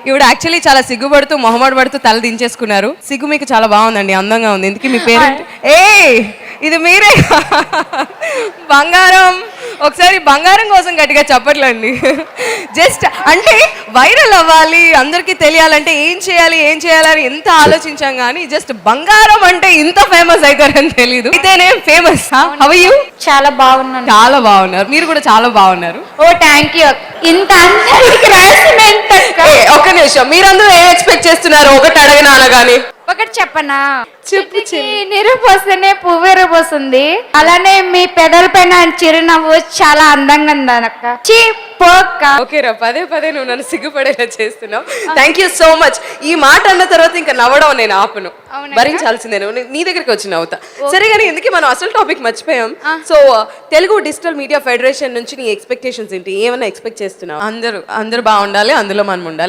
ఇవిడ యాక్చువల్లీ చాలా సిగ్గుపడుతూ మొహమాట పడుతూ తల దించేసుకున్నారు. సిగ్గు మీకు చాలా బాగుందండి, అందంగా ఉంది. ఎందుకు మీ పేరు? ఏ ఇది మీరే బంగారం. ఒకసారి బంగారం కోసం గట్టిగా చెప్పట్లండి. జస్ట్ అంటే వైరల్ అవ్వాలి, అందరికీ తెలియాలంటే ఏం చేయాలి అని ఎంత ఆలోచించాం కానీ జస్ట్ బంగారం అంటే ఇంత ఫేమస్ అవుతారని తెలీదు. అయితేనే ఫేమస్. How are you? చాలా బాగున్నాను. చాలా బాగున్నారు. మీరు కూడా చాలా బాగున్నారు. ఓ థ్యాంక్ యూ. ఇంత అందరికి రాసిమెంట్ ఒక్క నిమిషం, మీరందరూ ఏం ఎక్స్పెక్ట్ చేస్తున్నారు? ఒకటి అడగనా అనగాని ఒకటి చెప్పనా? చెప్పు. నిరూపోస్తేనే పువ్వు ఎరపోస్తుంది, అలానే మీ పెదల పైన చిరునవ్వు చాలా అందంగా ఉందనక్క. ఓకే రా, పదే పదే నువ్వు నన్ను సిగ్గుపడేలా చేస్తున్నావు. Thank you so much. ఈ మాట అన్న తర్వాత ఇంకా నవ్వడం నేను ఆపను, భరించాల్సిందే. నీ దగ్గరికి వచ్చి నవ్వుతా. సరే కానీ ఎందుకే మనం అసలు టాపిక్ మర్చిపోయాం. So Telugu digital media federation నుంచి నీ ఎక్స్పెక్టేషన్స్ ఏంటి? ఏమైనా ఎక్స్పెక్ట్ చేస్తున్నావు? అందరూ బాగుండాలి, అందులో మనం ఉండాలి.